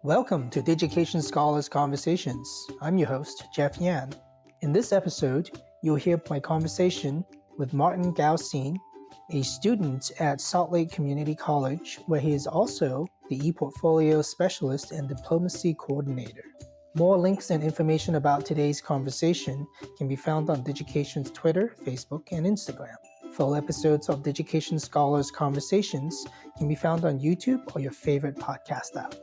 Welcome to Digication Scholars Conversations. I'm your host, Jeff Yan. In this episode, you'll hear my conversation with Martin Gaucin, a student at Salt Lake Community College, where he is also the ePortfolio Specialist and Diplomacy Coordinator. More links and information about today's conversation can be found on Digication's Twitter, Facebook, and Instagram. Full episodes of Digication Scholars Conversations can be found on YouTube or your favorite podcast app.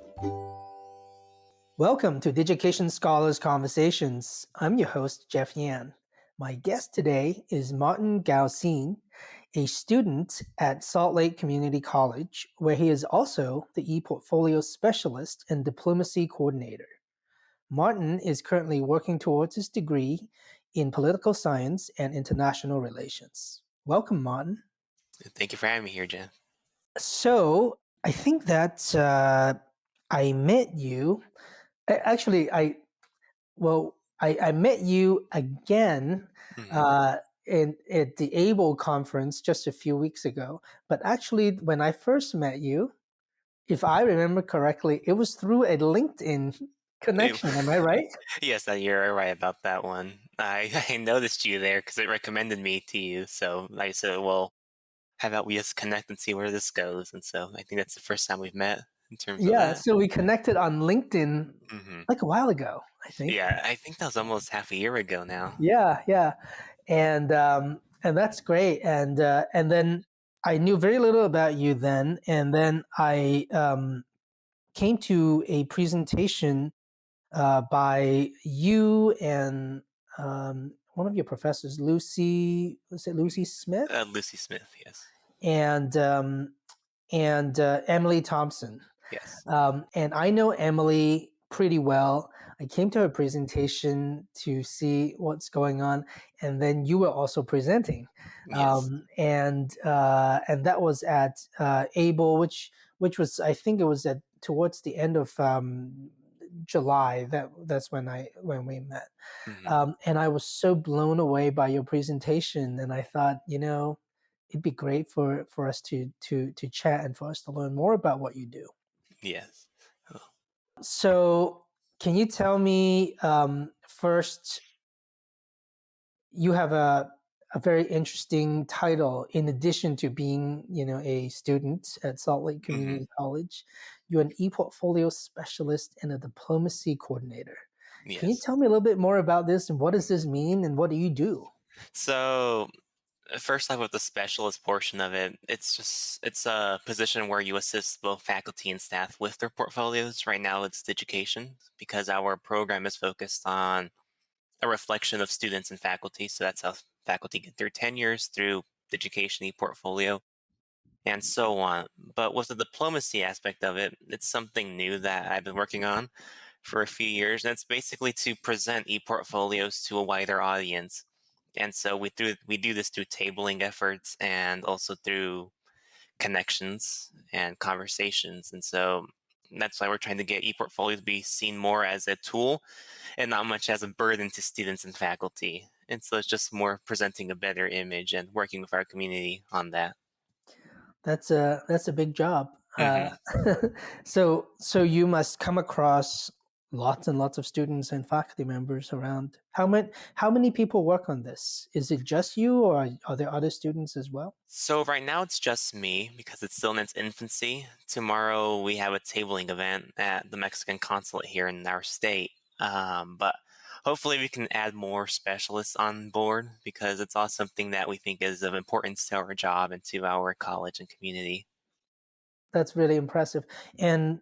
Welcome to Digication Scholars Conversations. I'm your host, Jeff Yan. My guest today is Martin Gaucin, a student at Salt Lake Community College, where he is also the ePortfolio Specialist and Diplomacy Coordinator. Martin is currently working towards his degree in political science and international relations. Welcome, Martin. Thank you for having me here, Jeff. So, I think that I met you. Actually, I met you again at the ABLE conference just a few weeks ago. But actually, when I first met you, if I remember correctly, it was through a LinkedIn connection. Am I right? Yes, you're right about that one. I noticed you there because it recommended me to you. So I said, well, how about we just connect and see where this goes? And so I think that's the first time we've met in terms of that. So we connected on LinkedIn like a while ago, I think. Yeah, I think that was almost half a year ago now. Yeah. And that's great. And then I knew very little about you then. And then I came to a presentation by you and one of your professors, Lucy Smith? Lucy Smith, yes. And Emily Thompson. Yes. And I know Emily pretty well. I came to her presentation to see what's going on, and then you were also presenting. Yes. And that was at ABLE, which was, I think it was towards the end of July. That's when we met. And I was so blown away by your presentation, and I thought, it'd be great for us to chat and for us to learn more about what you do. Yes. So can you tell me first, you have a very interesting title in addition to being, a student at Salt Lake Community College. You're an ePortfolio Specialist and a Diplomacy Coordinator. Yes. Can you tell me a little bit more about this and what does this mean and what do you do? So first off, with the specialist portion of it, it's a position where you assist both faculty and staff with their portfolios. Right now it's Digication because our program is focused on a reflection of students and faculty. So that's how faculty get their tenures through Digication ePortfolio and so on. But with the diplomacy aspect of it, it's something new that I've been working on for a few years. And it's basically to present ePortfolios to a wider audience. And so we do this through tabling efforts and also through connections and conversations. And so that's why we're trying to get ePortfolio to be seen more as a tool and not much as a burden to students and faculty. And so it's just more presenting a better image and working with our community on that. That's a big job. So you must come across lots and lots of students and faculty members around. How many people work on this? Is it just you, or are there other students as well? So right now it's just me because it's still in its infancy. Tomorrow we have a tabling event at the Mexican consulate here in our state. But hopefully we can add more specialists on board because it's also something that we think is of importance to our job and to our college and community. That's really impressive. And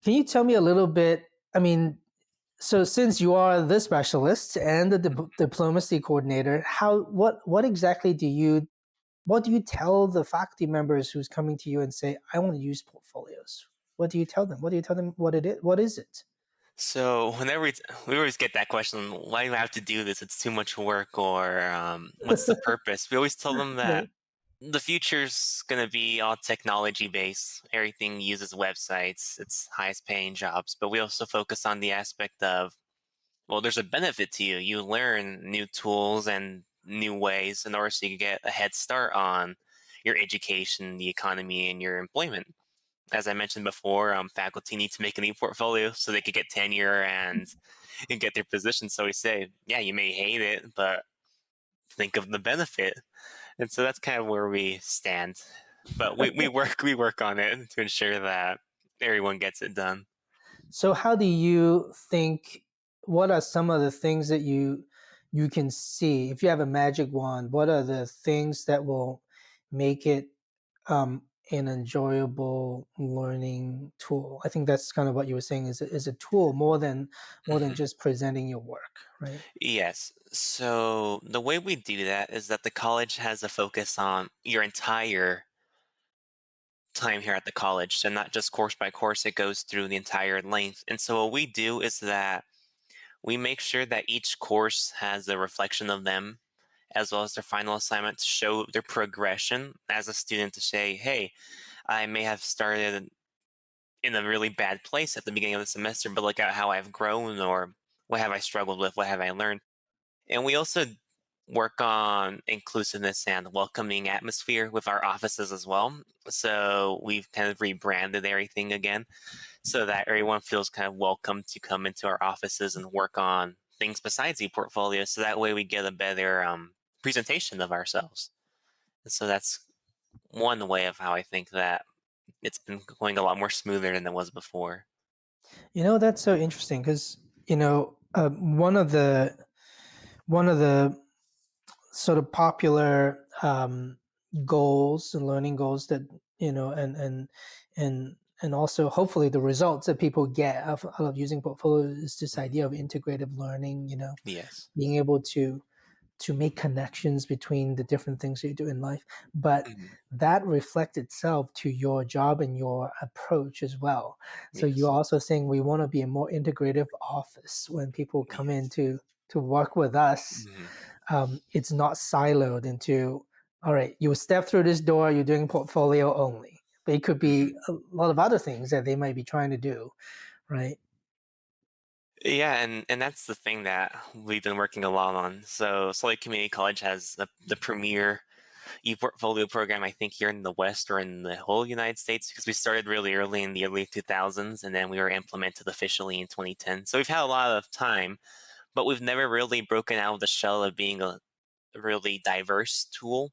can you tell me a little bit, so since you are the specialist and the diplomacy coordinator, what exactly do you tell the faculty members who's coming to you and say, I want to use portfolios? What do you tell them? What is it? So whenever we always get that question, why do I have to do this? It's too much work, or what's the purpose? We always tell them that the future's going to be all technology based. Everything uses websites. It's highest paying jobs. But we also focus on the aspect of, well, there's a benefit to you. You learn new tools and new ways in order so you get a head start on your education, the economy, and your employment. as I mentioned before, faculty need to make an e-portfolio so they could get tenure and get their position. So we say, yeah, you may hate it, but think of the benefit. And so that's kind of where we stand. But we work on it to ensure that everyone gets it done. So how do you think, what are some of the things that you can see if you have a magic wand, what are the things that will make it an enjoyable learning tool? I think that's kind of what you were saying is a tool more than Mhm. just presenting your work, right? Yes. So the way we do that is that the college has a focus on your entire time here at the college. So not just course by course, it goes through the entire length. And so what we do is that we make sure that each course has a reflection of them as well as their final assignment to show their progression as a student to say, hey, I may have started in a really bad place at the beginning of the semester, but look at how I've grown or what have I struggled with, what have I learned. And we also work on inclusiveness and welcoming atmosphere with our offices as well. So we've kind of rebranded everything again so that everyone feels kind of welcome to come into our offices and work on things besides ePortfolio. So that way we get a better presentation of ourselves. And so that's one way of how I think that it's been going a lot more smoother than it was before. That's so interesting because one of the sort of popular goals and learning goals that and also hopefully the results that people get out of using portfolio is this Mhm. idea of integrative learning, Yes. being able to make connections between the different things that you do in life, but Mhm. that reflects itself to your job and your approach as well. So you're Yes. also saying we want to be a more integrative office when people come in Yes. to work with us. Mhm. It's not siloed into, all right, you step through this door, you're doing portfolio only, but it could be Mhm. a lot of other things that they might be trying to do, right? Yeah, and that's the thing that we've been working a lot on. So Salt Lake Community College has the premier ePortfolio program, I think, here in the West or in the whole United States, because we started really early in the early 2000s, and then we were implemented officially in 2010. So we've had a lot of time, but we've never really broken out of the shell of being a really diverse tool.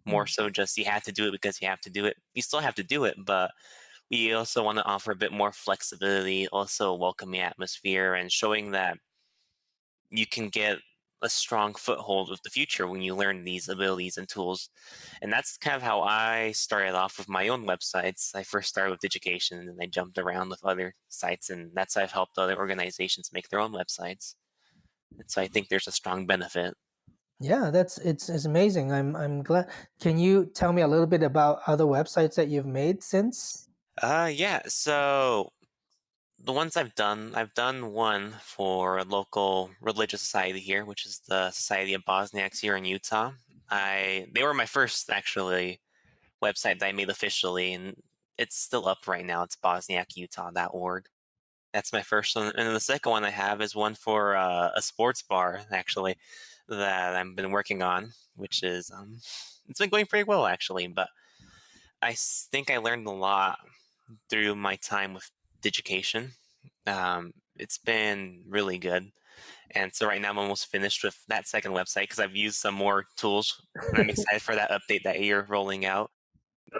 More Mm. so, just you have to do it because you have to do it. You still have to do it, but we also want to offer a bit more flexibility, also a welcoming atmosphere, and showing that you can get a strong foothold with the future when you learn these abilities and tools. And that's kind of how I started off with my own websites. I first started with Digication and then I jumped around with other sites, and that's how I've helped other organizations make their own websites. And so I think there's a strong benefit. Yeah, it's amazing. I'm glad. Can you tell me a little bit about other websites that you've made since? Yeah. So the ones I've done one for a local religious society here, which is the Society of Bosniaks here in Utah. They were my first actually website that I made officially, and it's still up right now. It's bosniakutah.org. That's my first one, and then the second one I have is one for a sports bar actually that I've been working on, which is it's been going pretty well actually. But think I learned a lot through my time with Digication. It's been really good. And so right now I'm almost finished with that second website because I've used some more tools and I'm excited for that update that you're rolling out.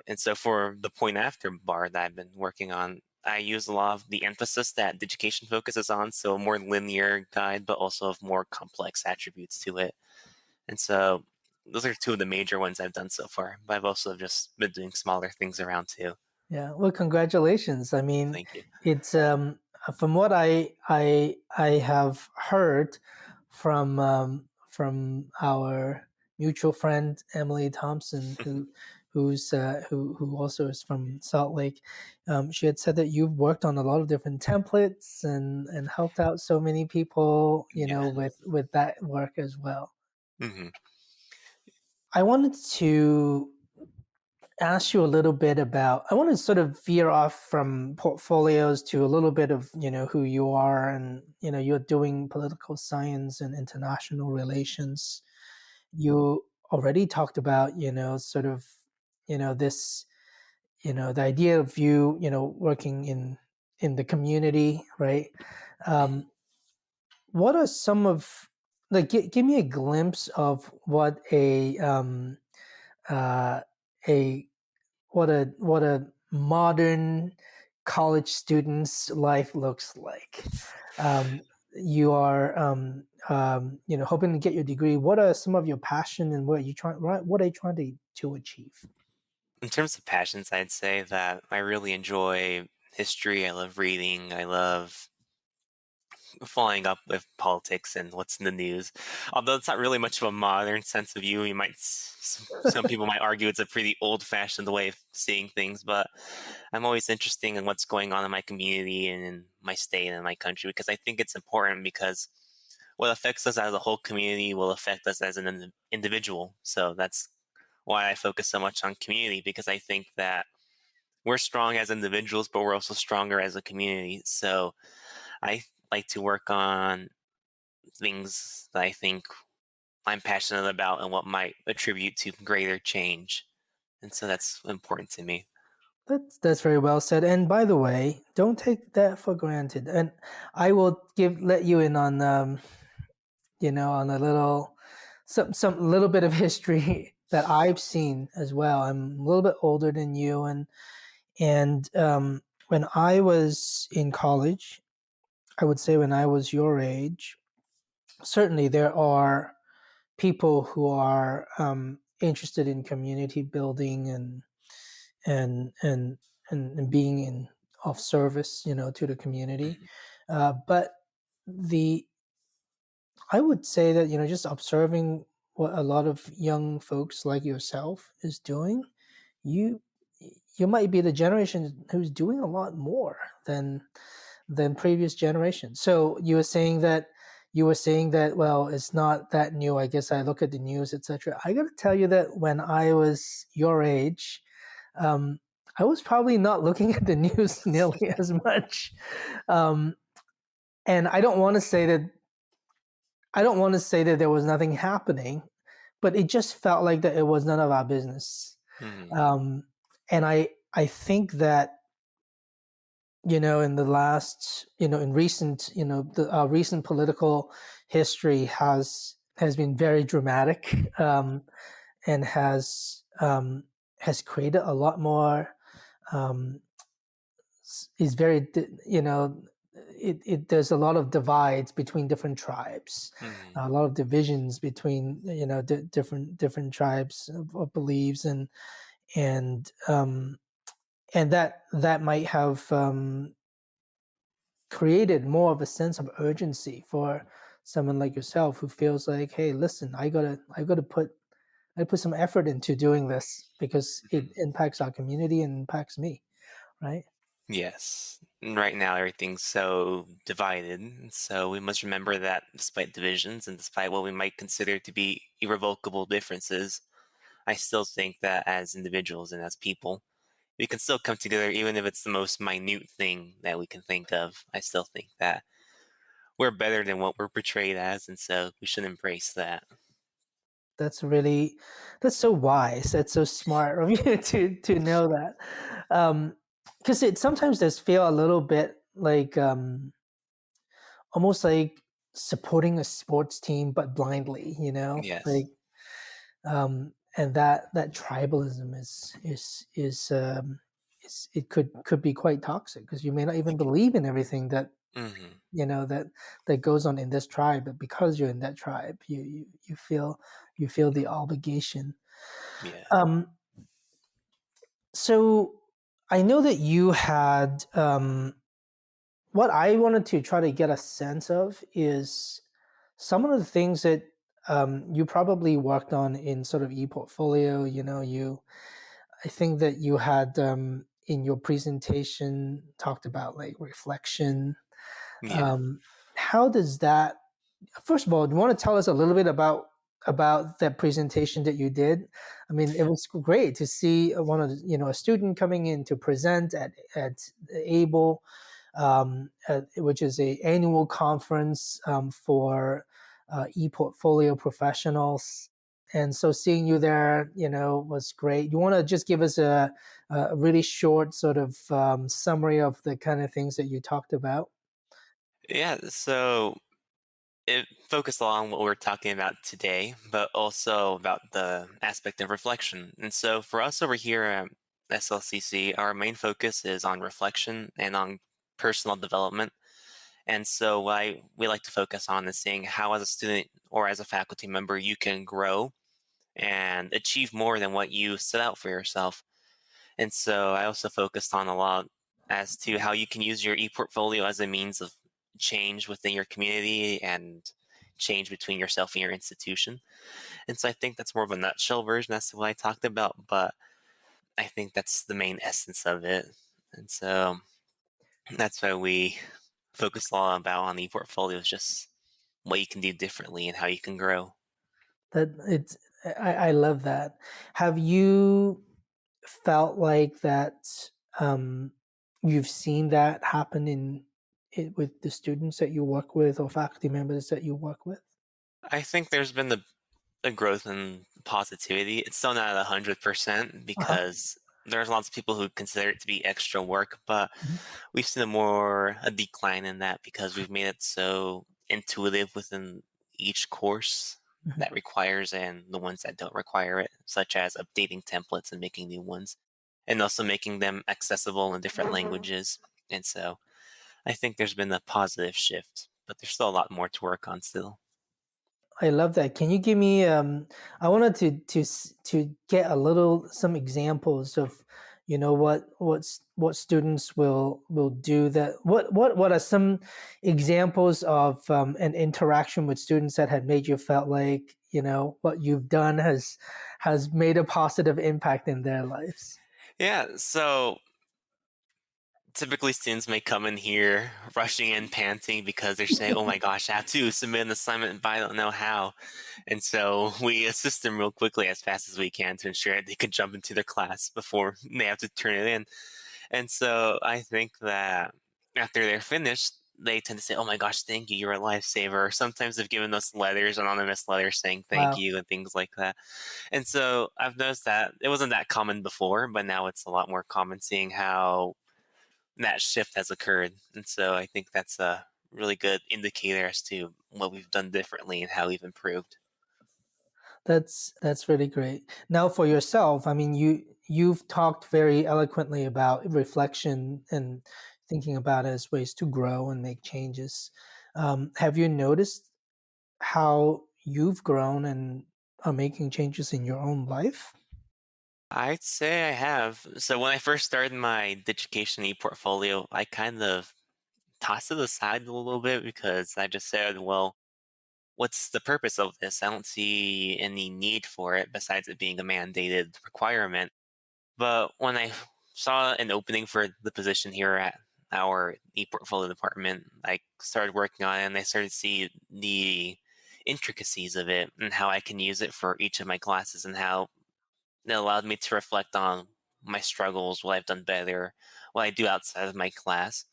And so for the point after bar that I've been working on, I use a lot of the emphasis that Digication focuses on. So a more linear guide, but also of more complex attributes to it. And so those are two of the major ones I've done so far. But I've also just been doing smaller things around too. Yeah, well, congratulations. I mean, Thank you. it's from what I have heard from our mutual friend Emily Thompson, who also is from Salt Lake. She had said that you've worked on a lot of different templates and helped out so many people, Yeah. with that work as well. Hmm. I wanted to ask you a little bit about, I want to sort of veer off from portfolios to a little bit of, who you are, and, you're doing political science and international relations. You already talked about, sort of, this. the idea of you, working in the community, right? Um, what are some of like give me a glimpse of what uh, a what a modern college student's life looks like. Um, you are hoping to get your degree. What are some of your passion and what are you trying to achieve? In terms of passions, I'd say that I really enjoy history. I love reading. I love following up with politics and what's in the news. Although it's not really much of a modern sense of view, some people might argue it's a pretty old-fashioned way of seeing things. But I'm always interested in what's going on in my community and in my state and my country because I think it's important because what affects us as a whole community will affect us as an individual. So that's why I focus so much on community because I think that we're strong as individuals, but we're also stronger as a community. So I like to work on things that I think I'm passionate about and what might attribute to greater change. And so that's important to me. That's very well said. And by the way, don't take that for granted. And I will let you in on on a little some little bit of history that I've seen as well. I'm a little bit older than you, and when I was in college, I would say when I was your age, certainly there are people who are interested in community building and and and being in of service, to the community. Mhm. But the I would say that just observing what a lot of young folks like yourself is doing, you you might be the generation who's doing a lot more than previous generations. So you were saying that well, it's not that new. I guess I look at the news, etc. I got to tell you that when I was your age, um, I was probably not looking at the news nearly as much. Um, and I don't want to say that there was nothing happening, but it just felt like that it was none of our business. Mhm. Um, and I think that in the last in recent our recent political history has been very dramatic, and has created a lot more, um, is very it there's a lot of divides between different tribes, Mhm. a lot of divisions between different tribes of beliefs, and and that might have created more of a sense of urgency for someone like yourself who feels like, hey, listen, I put some effort into doing this because it Mhm. impacts our community and impacts me, right? Yes. And right now, everything's so divided. And so we must remember that despite divisions and despite what we might consider to be irrevocable differences, I still think that as individuals and as people, we can still come together even if it's the most minute thing that we can think of. I still think that we're better than what we're portrayed as, and so we should embrace that. That's so wise. That's so smart of you to know that. Because it sometimes does feel a little bit like, almost like supporting a sports team but blindly, Yes. like, and that tribalism is it could be quite toxic because you may not even believe in everything Hmm. that that goes on in this tribe, but because you're in that tribe, you feel the obligation. Yeah. um so I know that you had, what I wanted to try to get a sense of is some of the things that you probably worked on in sort of ePortfolio. I think that you had, in your presentation, talked about like reflection. Yeah. Um, how does that? First of all, do you want to tell us a little bit about that presentation that you did? I mean, it was great to see one of a student coming in to present at Able, which is a annual conference for ePortfolio professionals. and so seeing you there, was great. You want to just give us a really short sort of summary of the kind of things that you talked about? Yeah, so it focused on what we're talking about today, but also about the aspect of reflection. And so for us over here at SLCC, our main focus is on reflection and on personal development. And so what we like to focus on is seeing how, as a student or as a faculty member, you can grow and achieve more than what you set out for yourself. And so I also focused on a lot as to how you can use your ePortfolio as a means of change within your community and change between yourself and your institution. And so I think that's more of a nutshell version as to what I talked about, but I think that's the main essence of it. And so that's why we focus a lot about on ePortfolio is just what you can do differently and how you can grow. That it's I love that. Have you felt like that um, you've seen that happen with the students that you work with or faculty members that you work with? I think there's been the growth in positivity. It's still not at 100% Uh-huh. because there's lots of people who consider it to be extra work, but Mhm. we've seen a decline in that because we've made it so intuitive within each course Mhm. that requires and the ones that don't require it, such as updating templates and making new ones, and also making them accessible in different languages. And so I think there's been a positive shift, but there's still a lot more to work on still. I love that. Can you give me? I wanted to get a little some examples of, what students will do. That what are some examples of an interaction with students that had made you felt like what you've done has made a positive impact in their lives? Yeah, so typically students may come in here rushing in panting because they're saying, "Oh my gosh, I have to submit an assignment, but I don't know how." And so we assist them real quickly as fast as we can to ensure that they can jump into their class before they have to turn it in. And so I think that after they're finished, they tend to say, "Oh my gosh, thank you, you're a lifesaver." Or sometimes they've given us letters, anonymous letters saying thank Wow, you and things like that. And so I've noticed that it wasn't that common before, but now it's a lot more common seeing how that shift has occurred. And so I think that's a really good indicator as to what we've done differently and how we've improved. that's really great. Now for yourself, I mean, you've talked very eloquently about reflection and thinking about it as ways to grow and make changes. Have you noticed how you've grown and are making changes in your own life? I'd say I have. So when I first started my Digication ePortfolio, I kind of tossed it aside a little bit because I just said, well, what's the purpose of this? I don't see any need for it besides it being a mandated requirement. But when I saw an opening for the position here at our ePortfolio department, I started working on it and I started to see the intricacies of it and how I can use it for each of my classes and how it allowed me to reflect on my struggles, what I've done better, what I do outside of my class.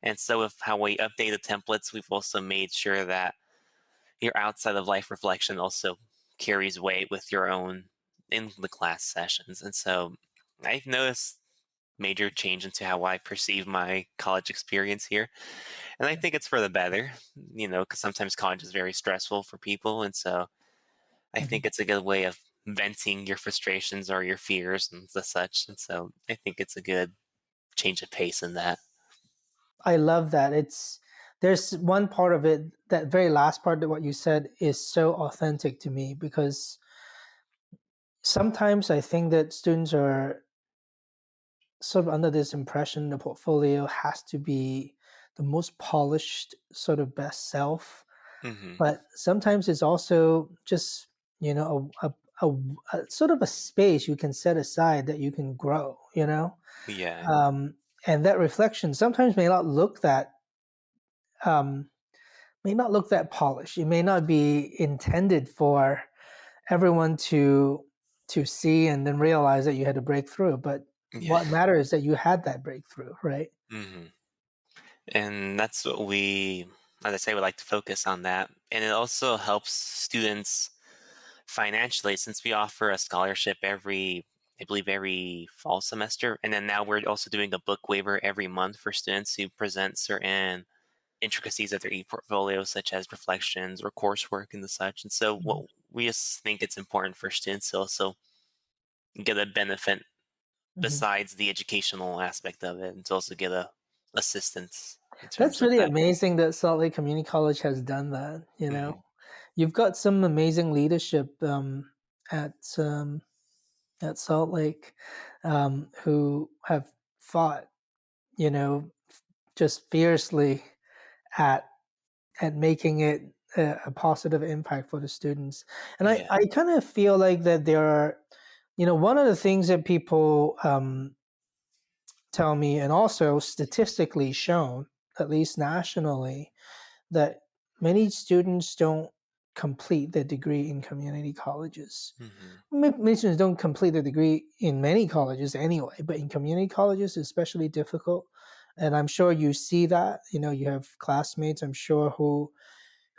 And so, with how we update the templates, we've also made sure that your outside of life reflection also carries weight with your own in the class sessions. And so, I've noticed major change into how I perceive my college experience here. And I think it's for the better, because sometimes college is very stressful for people. And so I Mhm. think it's a good way of venting your frustrations or your fears and the such. And so I think it's a good change of pace in that. I love that. There's one part of it, that very last part of what you said is so authentic to me because sometimes I think that students are sort of under this impression the portfolio has to be the most polished, sort of best self. Hmm. But sometimes it's also just, a sort of a space you can set aside that you can grow. Yeah. Um, and that reflection sometimes um, may not look that polished. It may not be intended for everyone to see and then realize that you had a breakthrough. But Yeah. what matters is that you had that breakthrough, right? Hmm. And that's what we, as I say, we like to focus on that. And it also helps students financially, since we offer a scholarship I believe every fall semester, and then now we're also doing a book waiver every month for students who present certain intricacies of their e-portfolio, such as reflections or coursework and the such. And so, Mhm. what we just think it's important for students to also get a benefit Mhm. besides the educational aspect of it, and to also get a assistance in terms That's of really that. amazing that Salt Lake Community College has done that. Hmm. You've got some amazing leadership at at Salt Lake who have fought, you know, just fiercely at making it a positive impact for the students. And Yeah. I kind of feel like that there are, one of the things that people tell me, and also statistically shown, at least nationally, that many students don't complete their degree in community colleges. Hmm. Many students don't complete their degree in many colleges anyway, but in community colleges, it's especially difficult. And I'm sure you see that. You have classmates, I'm sure, who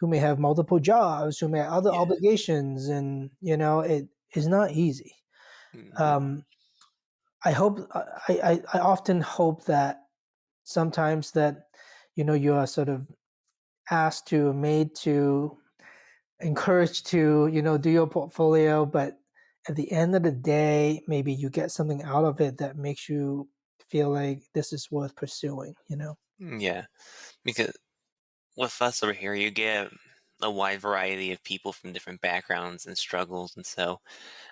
may have multiple jobs, who may have other Yeah. obligations, and it is not easy. Hmm. Um, I often hope that sometimes that you are sort of asked to, made to, encouraged to do your portfolio, but at the end of the day, maybe you get something out of it that makes you feel like this is worth pursuing. Yeah. Because with us over here, you get a wide variety of people from different backgrounds and struggles. And so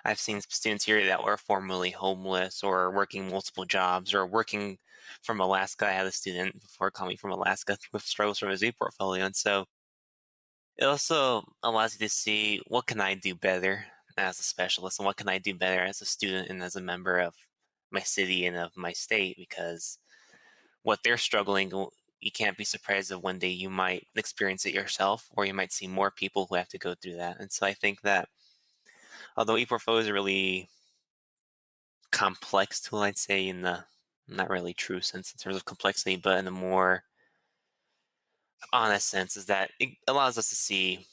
I've seen students here that were formerly homeless or working multiple jobs or working from Alaska. I had a student before coming from Alaska with struggles from his e-portfolio. And so it also allows you to see what can I do better as a specialist and what can I do better as a student and as a member of my city and of my state, because what they're struggling, you can't be surprised that one day you might experience it yourself, or you might see more people who have to go through that. And so I think that although ePortfolio is a really complex tool, I'd say in the not really true sense in terms of complexity, but in a more honest sense, is that it allows us to see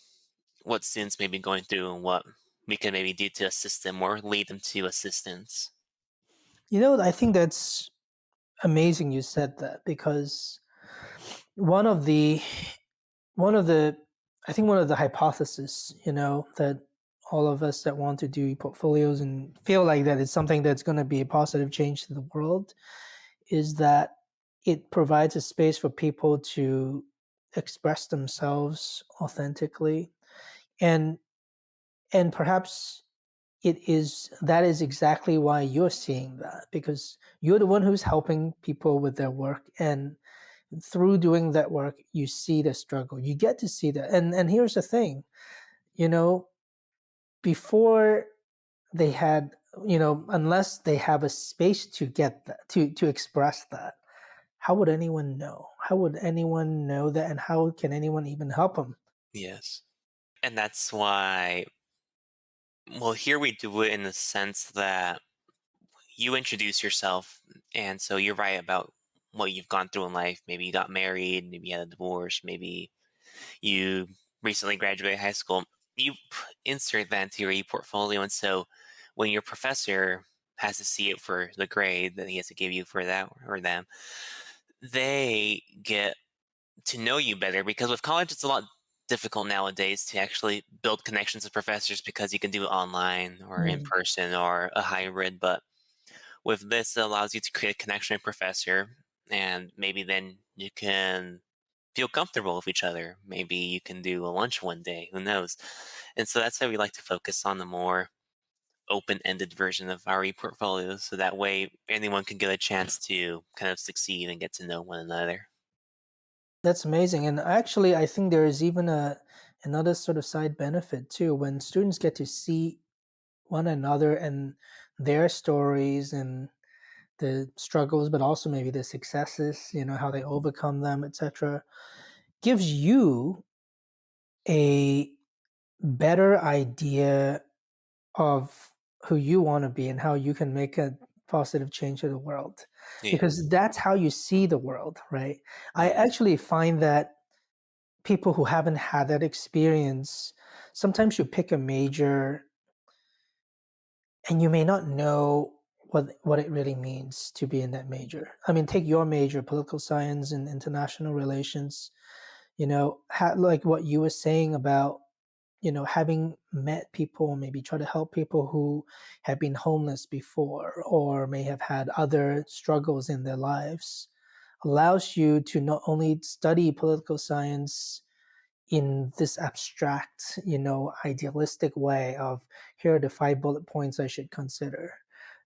what students may be going through and what we can maybe do to assist them or lead them to assistance. I think that's amazing you said that, because one of the one of the I think one of the hypotheses, that all of us that want to do portfolios and feel like that it's something that's going to be a positive change to the world, is that it provides a space for people to express themselves authentically, and perhaps that is exactly why you're seeing that, because you're the one who's helping people with their work, and through doing that work you see the struggle, you get to see that. And here's the thing, you know before they had, unless they have a space to get that, to express that, how would anyone know? How would anyone know that, and how can anyone even help them? Yes. And that's why, well, here we do it in the sense that you introduce yourself. And so you're right about what you've gone through in life. Maybe you got married, maybe you had a divorce, maybe you recently graduated high school. You insert that into your e-portfolio. And so when your professor has to see it for the grade that he has to give you for that or them, they get to know you better, because with college it's a lot difficult nowadays to actually build connections with professors because you can do it online or in Mm. person or a hybrid. But with this, it allows you to create a connection with a professor, and maybe then you can feel comfortable with each other. Maybe you can do a lunch one day, who knows. And so that's why we like to focus on the more open-ended version of our e-portfolios, so that way anyone can get a chance to kind of succeed and get to know one another. That's amazing. And actually, I think there is even another sort of side benefit too, when students get to see one another and their stories and the struggles, but also maybe the successes, how they overcome them, etc. Gives you a better idea of who you want to be and how you can make a positive change to the world, Yeah. because that's how you see the world, right? I Mhm. actually find that people who haven't had that experience, sometimes you pick a major and you may not know what it really means to be in that major. I mean, take your major, political science and international relations. Like what you were saying about having met people, maybe try to help people who have been homeless before or may have had other struggles in their lives, allows you to not only study political science in this abstract, idealistic way of here are the 5 bullet points I should consider.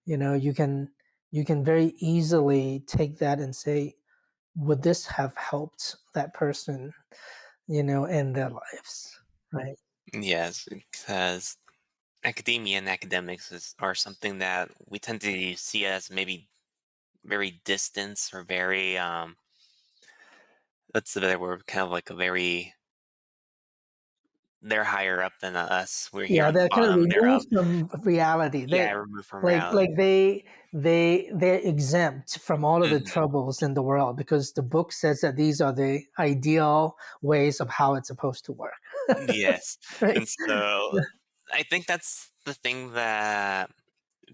You can very easily take that and say, would this have helped that person, in their lives, right? Yes, because academia and academics are something that we tend to see as maybe very distant or very what's the better word? Kind of like a very they're higher up than us. We're here Yeah, on the they're kind of bottom. They're up. removed from reality. Yeah, They removed from like reality. they're exempt from all of the Hmm. troubles in the world because the book says that these are the ideal ways of how it's supposed to work. Yes, Right? and so I think that's the thing that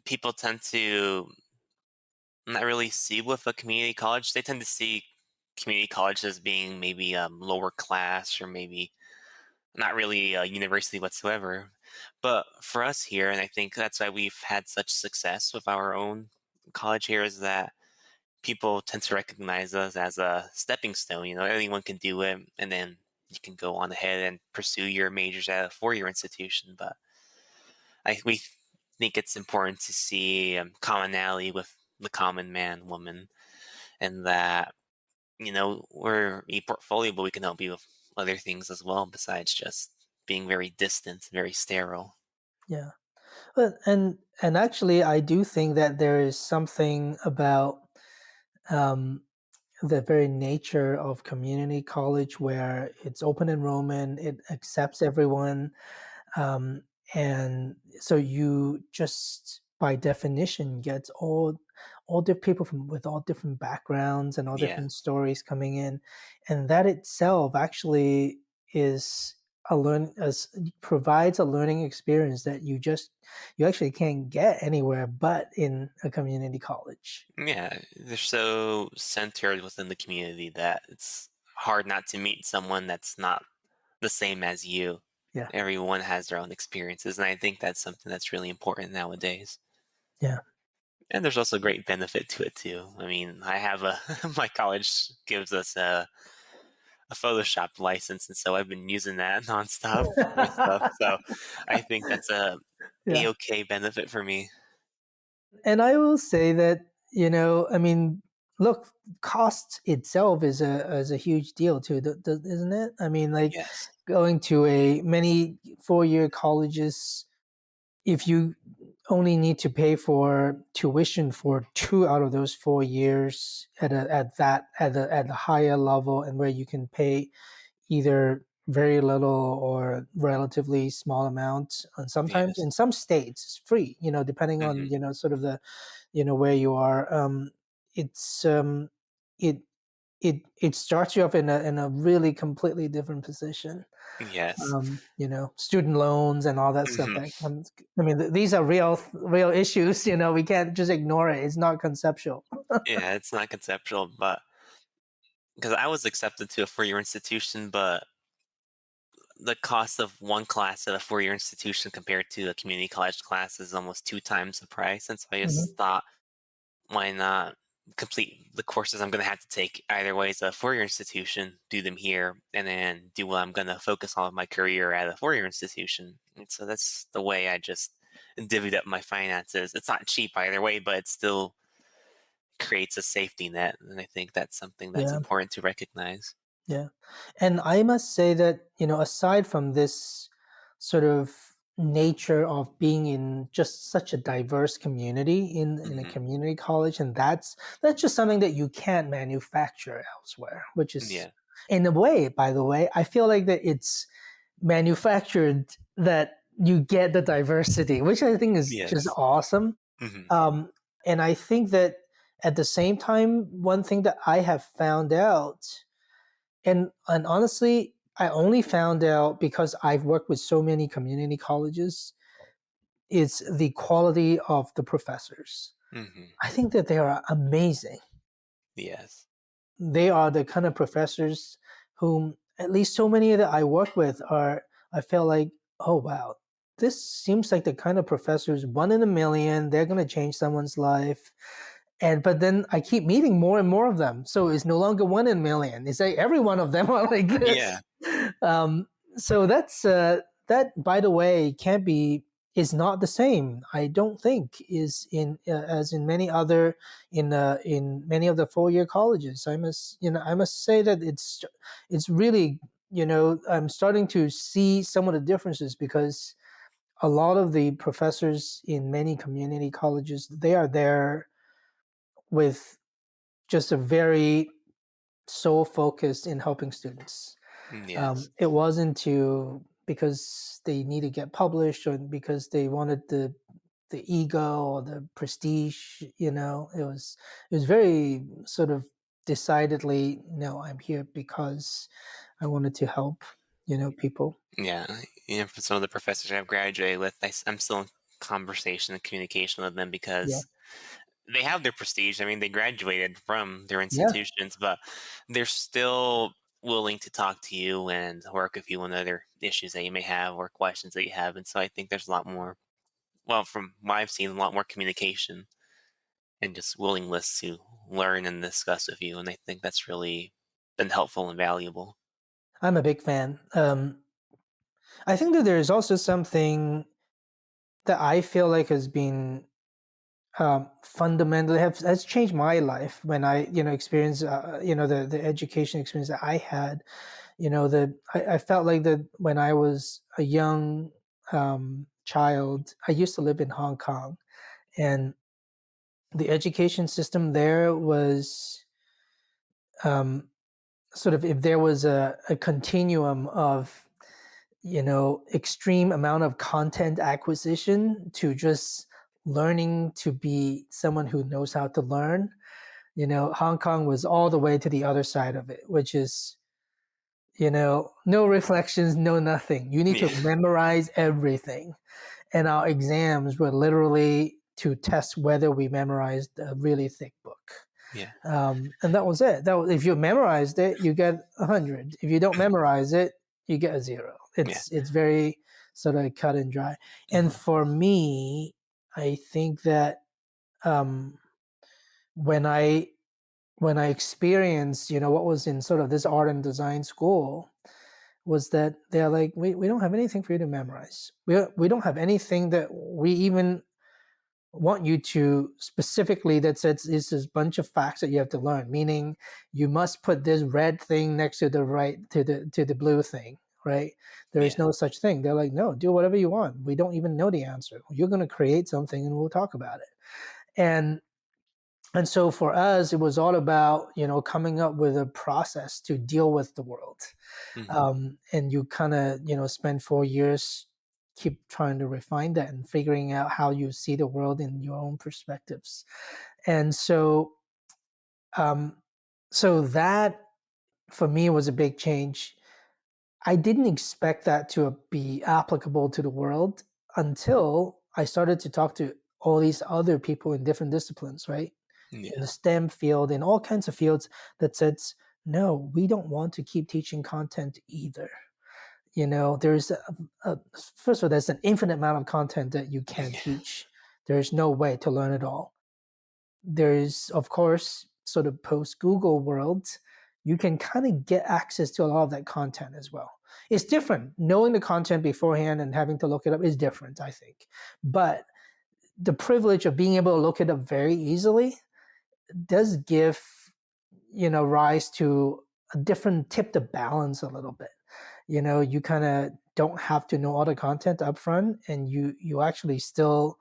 people tend to not really see with a community college. They tend to see community college as being maybe lower class or maybe not really a university whatsoever. But for us here, and I think that's why we've had such success with our own college here, is that people tend to recognize us as a stepping stone. Anyone can do it, and then you can go on ahead and pursue your majors at a four-year institution. But we think it's important to see commonality with the common man, woman, and that we're a portfolio, but we can help you with other things as well besides just being very distant, very sterile. Yeah. And actually I do think that there is something about um the very nature of community college where it's open enrollment, it accepts everyone. um, and so you just by definition get all the people from with all different backgrounds and all Yeah. different stories coming in, and that itself actually is a learn as provides a learning experience that you actually can't get anywhere but in a community college. Yeah. They're so centered within the community that it's hard not to meet someone that's not the same as you. Yeah, Everyone has their own experiences. And I think that's something that's really important nowadays. yeah. And there's also great benefit to it too. I mean, I have my college gives us a Photoshop license, and so I've been using that nonstop with stuff. So I think that's Yeah. a-okay benefit for me. And I will say that, I mean, look, cost itself is a huge deal too, isn't it? I mean, like Yes. going to a many 4-year colleges, if you only need to pay for tuition for 2 out of those 4 years at a higher level, and where you can pay either very little or relatively small amount, and sometimes Yes. in some states it's free, depending on Hmm. sort of the where you are. It's it it starts you off in a really completely different position. Yes. Student loans and all that stuff Hmm. that comes. I mean, these are real issues. We can't just ignore it. It's not conceptual. Yeah, it's not conceptual, but because I was accepted to a four-year institution, but the cost of one class at a four-year institution compared to a community college class is almost two times the price. And so I just Mhm. thought, why not complete the courses I'm going to have to take either way as a four-year institution, do them here, and then do what I'm going to focus on with my career at a four-year institution. And so that's the way I just divvied up my finances. It's not cheap either way, but it still creates a safety net, and I think that's something that's Yeah. important to recognize. Yeah. And I must say that, aside from this sort of nature of being in just such a diverse community in a Hmm. community college, and that's just something that you can't manufacture elsewhere, which is Yeah. in a way, by the way, I feel like that it's manufactured that you get the diversity, which I think is just Yes. awesome. Hmm. Um, and I think that at the same time, one thing that I have found out, and honestly, I only found out because I've worked with so many community colleges. it's the quality of the professors. Hmm. I think that they are amazing. Yes. They are the kind of professors whom at least so many that I work with are. I feel like, oh wow, this seems like the kind of professors one in a million. They're gonna change someone's life. And but then I keep meeting more and more of them. So it's no longer one in a million. It's like every one of them are like Yeah. this. Um, so that, by the way, can't be is not the same. I don't think is in as in many other in many of the 4 year colleges. I must say that it's really I'm starting to see some of the differences because a lot of the professors in many community colleges they are there with just a very sole focus in helping students. Yes. It wasn't to because they need to get published or because they wanted the ego or the prestige. It was very sort of decidedly no. I'm here because I wanted to help people. Yeah. For some of the professors I've graduated with, I'm still in conversation and communication with them Yeah, because they have their prestige. I mean, they graduated from their yeah. institutions, but they're still willing to talk to you and work with you on other issues that you may have or questions that you have. And so I think there's a lot more, well, from what I've seen, a lot more communication and just willingness to learn and discuss with you. And I think that's really been helpful and valuable. I'm a big fan. I think that there's also something that I feel like has been fundamentally has changed my life when I experience the education experience that I had. I felt like that when I was a young child. I used to live in Hong Kong, and the education system there was um, sort of if there was a continuum of extreme amount of content acquisition to just learning to be someone who knows how to learn. Hong Kong was all the way to the other side of it, which is no reflections, no nothing. You need to Yeah. memorize everything, and our exams were literally to test whether we memorized a really thick book. Yeah. And that was it. If you memorized it, you get 100. If you don't memorize it, you get a zero. Yeah. It's very sort of cut and dry. And Mhm. for me, I think that um, when I when I experienced, what was in sort of this art and design school, was that they're like, we don't have anything for you to memorize. We don't have anything that we even want you to specifically that says this bunch of facts that you have to learn, meaning you must put this red thing next to the right to the blue thing, right? There is Yeah. no such thing. They're like, no, do whatever you want. We don't even know the answer. You're going to create something and we'll talk about it. And so for us, it was all about coming up with a process to deal with the world. Hmm. And you kind of spend 4 years keep trying to refine that and figuring out how you see the world in your own perspectives. And um, so that for me was a big change. I didn't expect that to be applicable to the world until I started to talk to all these other people in different disciplines, right? In the Yeah. STEM field, in all kinds of fields that says, no, we don't want to keep teaching content either. There's first of all, there's an infinite amount of content that you can Yeah. teach. There's no way to learn it all. There's, of course, sort of post Google world, you can kind of get access to a lot of that content as well. It's different. Knowing the content beforehand and having to look it up is different, I think. But the privilege of being able to look it up very easily does give rise to a different tip to balance a little bit. You kind of don't have to know all the content up front, and you actually still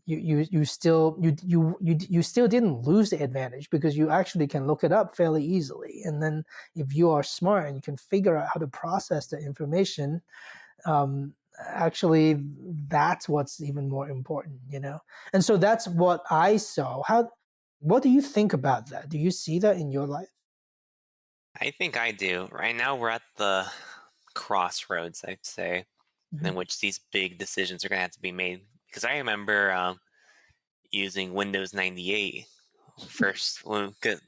you still didn't lose the advantage because you actually can look it up fairly easily. And then if you are smart and you can figure out how to process the information, actually that's what's even more important. And so that's what I saw. What do you think about that? Do you see that in your life? I think I do. Right now, we're at the crossroads, I'd say, in Mhm. which these big decisions are going to have to be made because I remember using Windows 98 first, because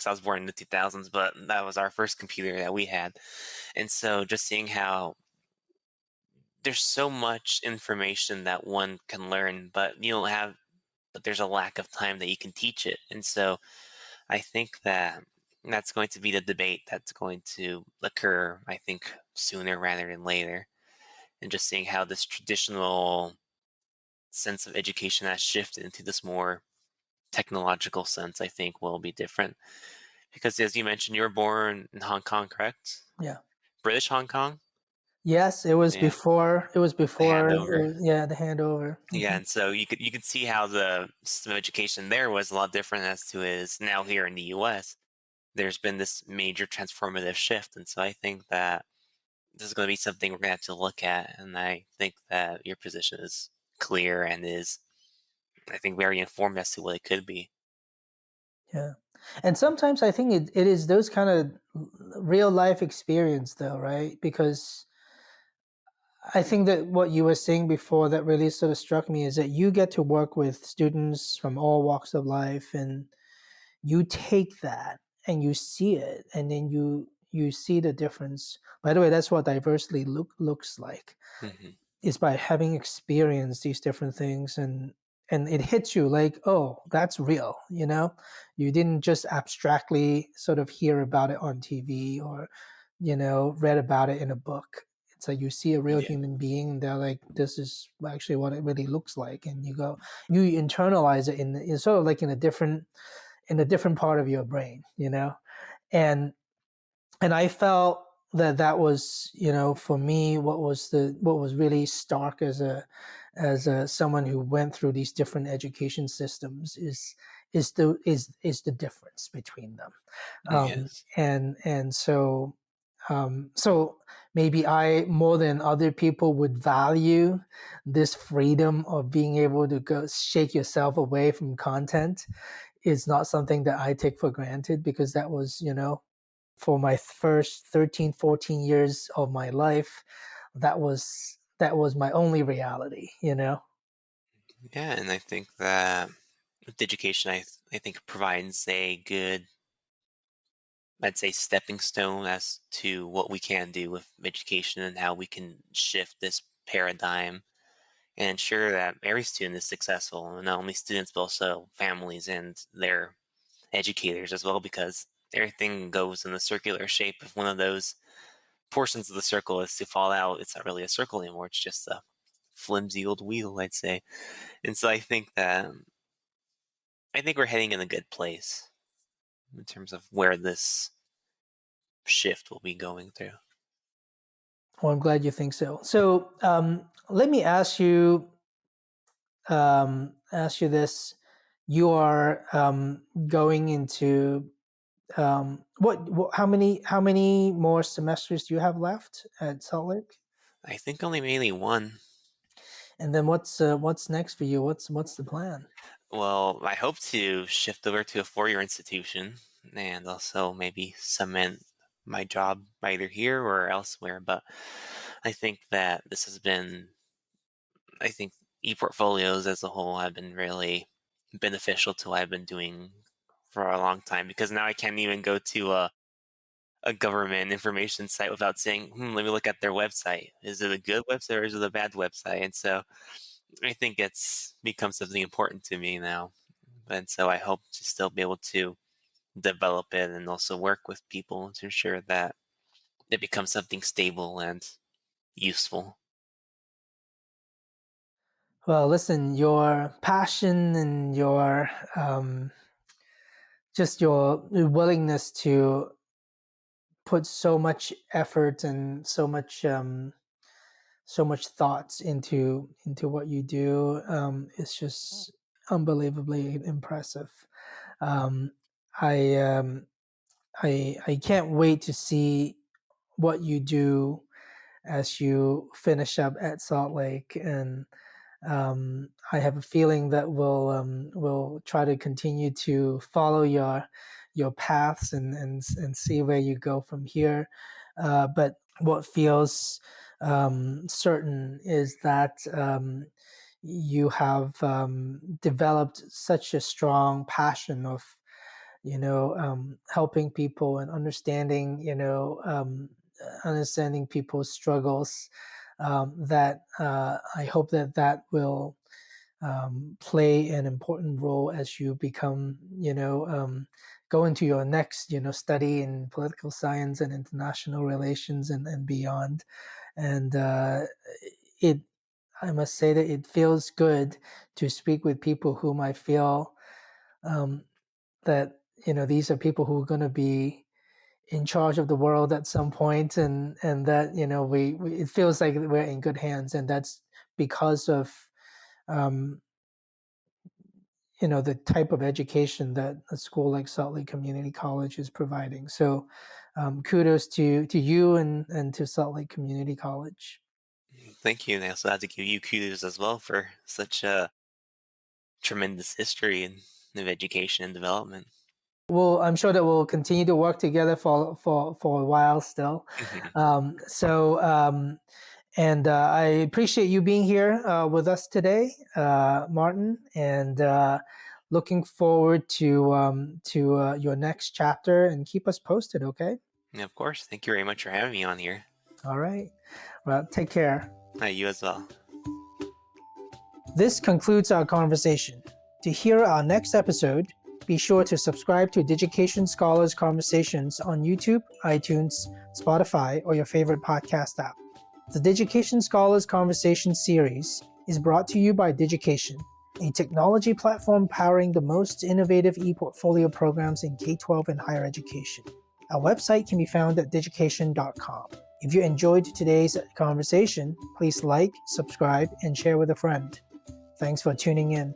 I was born in the 2000s, but that was our first computer that we had. And so just seeing how there's so much information that one can learn, but but there's a lack of time that you can teach it. And so I think that that's going to be the debate that's going to occur, I think, sooner rather than later. And just seeing how this traditional sense of education has shifted into this more technological sense, I think will be different. Because as you mentioned, you were born in Hong Kong, correct? Yeah. British Hong Kong? Yes, it was Yeah, before. It was the before. handover. Yeah, the handover. Yeah, and so you could see how the system of education there was a lot different as to is now here in the US. There's been this major transformative shift, and so I think that this is going to be something we're going to have to look at, and I think that your position is clear and is, I think, very informed as to what it could be. Yeah. And sometimes I think it is those kind of real life experience though, right? Because I think that what you were saying before that really sort of struck me is that you get to work with students from all walks of life, and you take that and you see it, and then you see the difference. By the way, that's what diversity looks like, Hmm. is by having experienced these different things, and it hits you like, oh, that's real, you didn't just abstractly sort of hear about it on TV, or read about it in a book. It's like you see a real Yeah, human being, and they're like, this is actually what it really looks like, and you internalize it in sort of like in a different part of your brain, and I felt that was, for me, what was really stark as a someone who went through these different education systems is the difference between them. um, yes. and so maybe I, more than other people, would value this freedom of being able to go shake yourself away from content. Is not something that I take for granted, because that was, for my first 13, 14 years of my life, that was my only reality. Yeah, and I think that with education, I think provides a good, I'd say, stepping stone as to what we can do with education and how we can shift this paradigm and ensure that every student is successful, and not only students but also families and their educators as well, because everything goes in the circular shape. If one of those portions of the circle is to fall out, it's not really a circle anymore, it's just a flimsy old wheel, I'd say. And so I think we're heading in a good place in terms of where this shift will be going through. Well, I'm glad you think so. So let me ask you this. You are going into how many more semesters do you have left at Salt Lake? I think only mainly one. And then what's next for you? What's the plan? Well, I hope to shift over to a 4-year institution and also maybe cement my job either here or elsewhere. But I think that this has been, I think ePortfolios as a whole have been really beneficial to what I've been doing for a long time, because now I can't even go to a government information site without saying, let me look at their website. Is it a good website or is it a bad website? And so I think it's become something important to me now. And so I hope to still be able to develop it and also work with people to ensure that it becomes something stable and useful. Well, listen, your passion and your just your willingness to put so much effort and so much thoughts into what you do is just unbelievably impressive. Um, I I can't wait to see what you do as you finish up at Salt Lake, and I have a feeling that we'll try to continue to follow your paths, and see where you go from here. But what feels certain is that you have developed such a strong passion of helping people and understanding understanding people's struggles, that I hope that will play an important role as you become, go into your next, study in political science and international relations and beyond. And it, I must say that it feels good to speak with people whom I feel um, that, these are people who are going to be in charge of the world at some point, and that, we it feels like we're in good hands, and that's because of um, the type of education that a school like Salt Lake Community College is providing. So kudos to you and to Salt Lake Community College. Thank you. And I also have to give you kudos as well for such a tremendous history of education and development. Well, I'm sure that we'll continue to work together for a while still. And I appreciate you being here with us today, Martin, and looking forward to your next chapter. And keep us posted, okay? And of course, thank you very much for having me on here. All right. Well, take care. You as well. This concludes our conversation. To hear our next episode, be sure to subscribe to Digication Scholars Conversations on YouTube, iTunes, Spotify, or your favorite podcast app. The Digication Scholars Conversation series is brought to you by Digication, a technology platform powering the most innovative ePortfolio programs in K-12 and higher education. Our website can be found at digication.com. If you enjoyed today's conversation, please like, subscribe, and share with a friend. Thanks for tuning in.